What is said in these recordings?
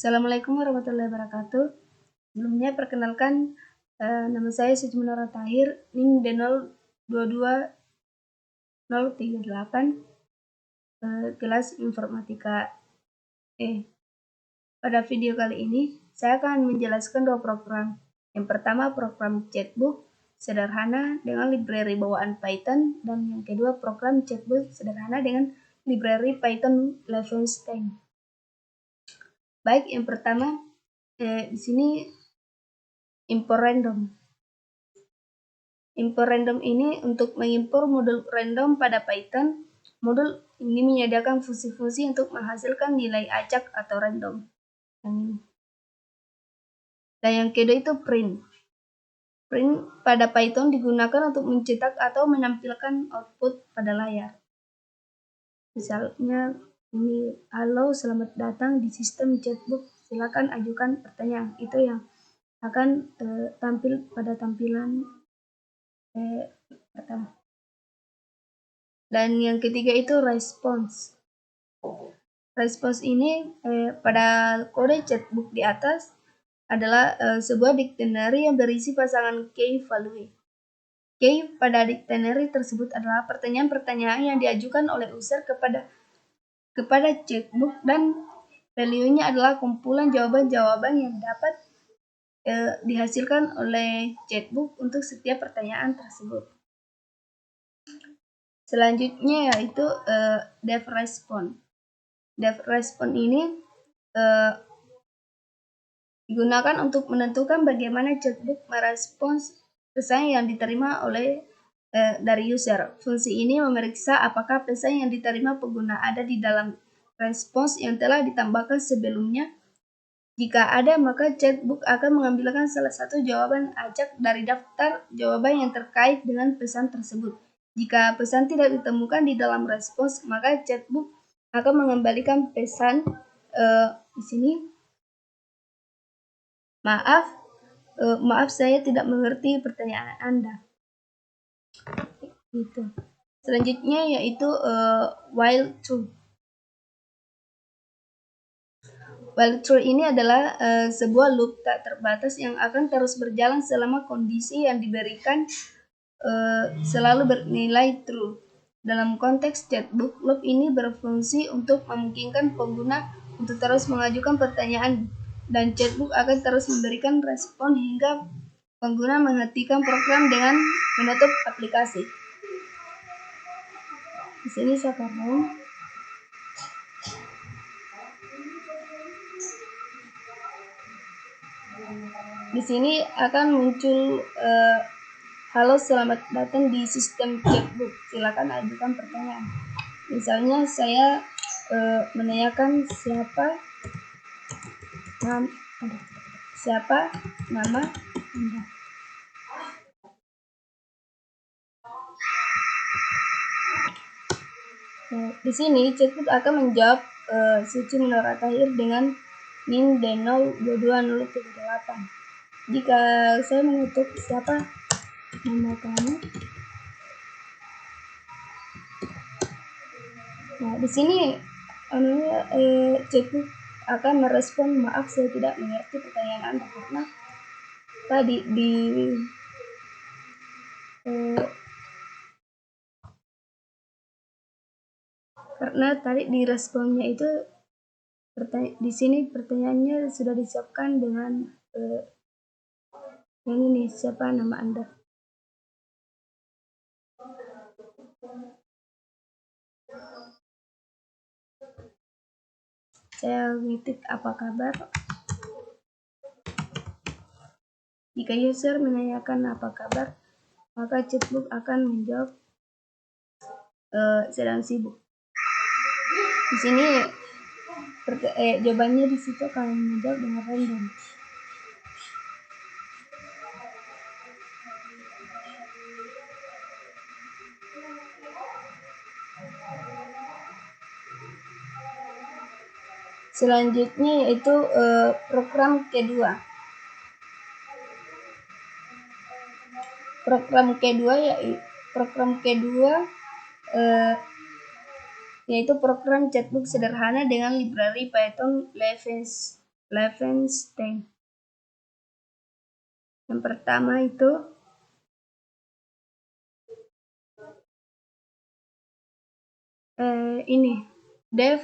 Assalamualaikum warahmatullahi wabarakatuh. Sebelumnya perkenalkan, nama saya Suci Menara Tahir, NIM D022038, kelas Informatika E. Pada video kali ini, saya akan menjelaskan dua program. Yang pertama, program chatbook sederhana dengan library bawaan Python, dan yang kedua, program chatbook sederhana dengan library Python Levenstein. Baik, yang pertama, di sini import random. Import random ini untuk mengimpor modul random pada Python. Modul ini menyediakan fungsi-fungsi untuk menghasilkan nilai acak atau random. Dan yang kedua itu print. Print pada Python digunakan untuk mencetak atau menampilkan output pada layar. Misalnya ini, halo, selamat datang di sistem chatbook, silakan ajukan pertanyaan. Itu yang akan tampil pada tampilan pertama. Dan yang ketiga itu response. Response ini pada kode chatbook di atas adalah sebuah dictionary yang berisi pasangan key value. Key pada dictionary tersebut adalah pertanyaan-pertanyaan yang diajukan oleh user kepada chatbook, dan value-nya adalah kumpulan jawaban-jawaban yang dapat dihasilkan oleh chatbook untuk setiap pertanyaan tersebut. Selanjutnya yaitu def response. Def response ini digunakan untuk menentukan bagaimana chatbook merespons pesan yang diterima oleh dari user. Fungsi ini memeriksa apakah pesan yang diterima pengguna ada di dalam respons yang telah ditambahkan sebelumnya. Jika ada, maka chatbook akan mengambilkan salah satu jawaban acak dari daftar jawaban yang terkait dengan pesan tersebut. Jika pesan tidak ditemukan di dalam respons, maka chatbook akan mengembalikan pesan di sini. Maaf, saya tidak mengerti pertanyaan Anda. Gitu. Selanjutnya yaitu while true. While true ini adalah sebuah loop tak terbatas yang akan terus berjalan selama kondisi yang diberikan selalu bernilai true. Dalam konteks chatbook, loop ini berfungsi untuk memungkinkan pengguna untuk terus mengajukan pertanyaan, dan chatbook akan terus memberikan respon hingga pengguna menghentikan program dengan menutup aplikasi. Di sini saya akan di sini akan muncul halo, selamat datang di sistem chatbook, silakan ajukan pertanyaan. Misalnya saya menanyakan siapa nama Anda. Di sini chatbook akan menjawab Suci Menara Tahir dengan NIM D022038. Jika saya mengetik siapa nama kamu, nah di sini chatbook akan merespon, maaf saya tidak mengerti pertanyaan Anda, karena tadi di responnya itu di sini pertanyaannya sudah disiapkan dengan yang ini, siapa nama Anda. Saya ngetik apa kabar. Jika user menanyakan apa kabar, maka chatbook akan menjawab sedang sibuk. Di sini jawabannya di situ akan menjawab dengan random. Selanjutnya yaitu program kedua. Program kedua yaitu program chatbook sederhana dengan library Python Levenstein. Yang pertama itu ini dev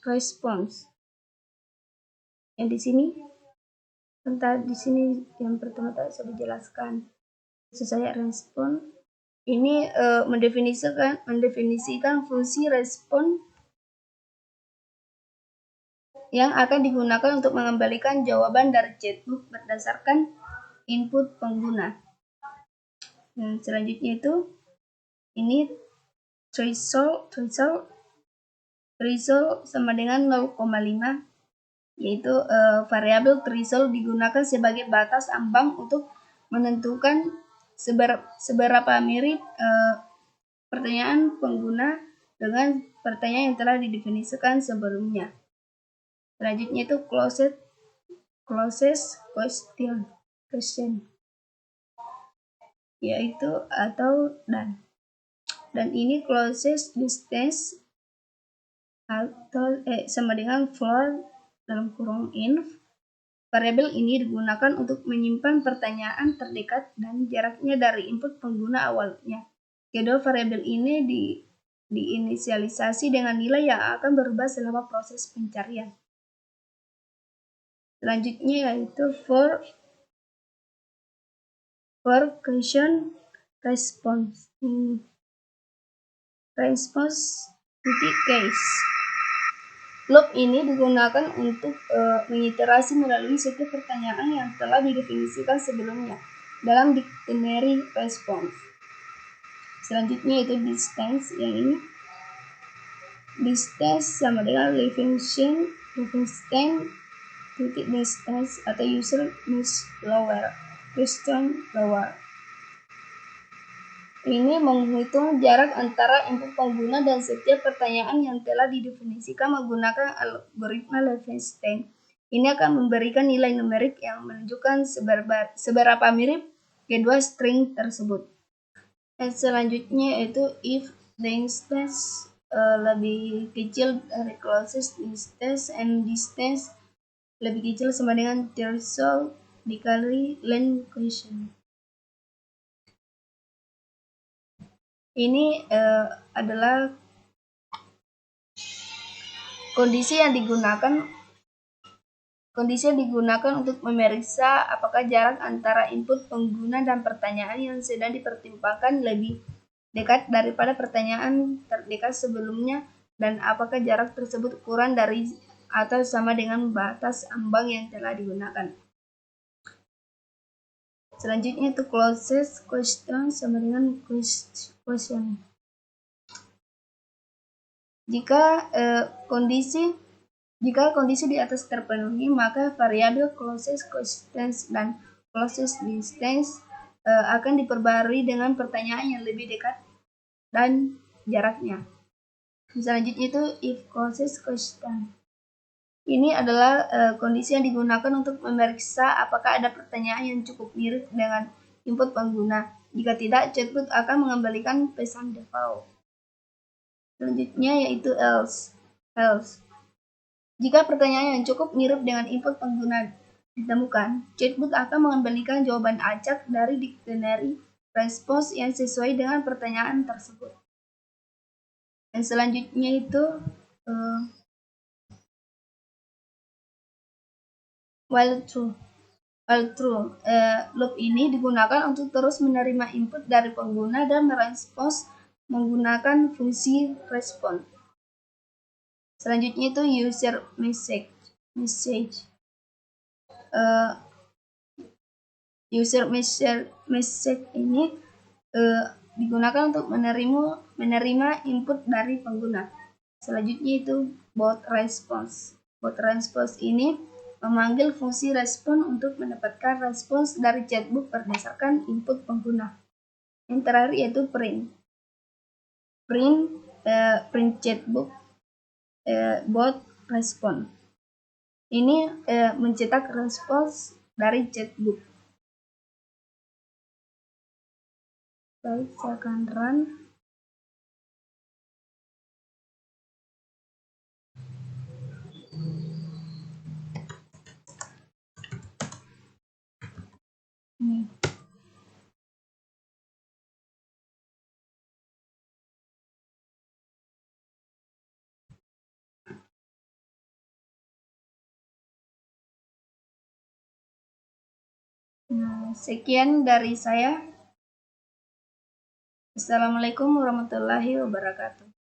response. Yang di sini, entah di sini yang pertama tadi sudah dijelaskan. Saya respon ini mendefinisikan fungsi respon yang akan digunakan untuk mengembalikan jawaban dari chatbot berdasarkan input pengguna. Dan selanjutnya itu ini threshold sama dengan 0,5, yaitu variabel threshold digunakan sebagai batas ambang untuk menentukan seberapa mirip pertanyaan pengguna dengan pertanyaan yang telah didefinisikan sebelumnya. Selanjutnya itu closest question, yaitu atau dan ini closest distance atau sama dengan for dalam kurung inf. Variabel ini digunakan untuk menyimpan pertanyaan terdekat dan jaraknya dari input pengguna awalnya. Kedua variabel ini diinisialisasi dengan nilai yang akan berubah selama proses pencarian. Selanjutnya yaitu for question response. Case. Loop ini digunakan untuk mengiterasi melalui setiap pertanyaan yang telah didefinisikan sebelumnya dalam dictionary response. Selanjutnya itu distance, yang ini distance sama dengan Levenstein titik distance atau user miss lower question lower. Ini menghitung jarak antara input pengguna dan setiap pertanyaan yang telah didefinisikan menggunakan algoritma Levenstein. Ini akan memberikan nilai numerik yang menunjukkan seberapa mirip kedua string tersebut. Dan selanjutnya itu if the instance lebih kecil dari closest distance and distance lebih kecil sama dengan threshold dikali length question. Ini adalah kondisi yang digunakan untuk memeriksa apakah jarak antara input pengguna dan pertanyaan yang sedang dipertimbangkan lebih dekat daripada pertanyaan terdekat sebelumnya, dan apakah jarak tersebut kurang dari atau sama dengan batas ambang yang telah digunakan. Selanjutnya itu closest question sama dengan question. Jika kondisi di atas terpenuhi, maka variabel closest distance dan closest distance akan diperbarui dengan pertanyaan yang lebih dekat dan jaraknya. Selanjutnya itu if closest question. Ini adalah kondisi yang digunakan untuk memeriksa apakah ada pertanyaan yang cukup mirip dengan input pengguna. Jika tidak, chatbot akan mengembalikan pesan default. Selanjutnya yaitu else. Jika pertanyaan yang cukup mirip dengan input pengguna ditemukan, chatbot akan mengembalikan jawaban acak dari dictionary response yang sesuai dengan pertanyaan tersebut. Dan selanjutnya itu while true. Loop ini digunakan untuk terus menerima input dari pengguna dan merespons menggunakan fungsi respon. Selanjutnya itu user message. User message ini digunakan untuk menerima input dari pengguna. Selanjutnya itu bot response. Bot response ini memanggil fungsi respon untuk mendapatkan respons dari chatbot berdasarkan input pengguna. Yang terakhir yaitu print chatbot bot respon. Ini mencetak respons dari chatbot. Baik, saya akan run. Nah, sekian dari saya. Assalamualaikum warahmatullahi wabarakatuh.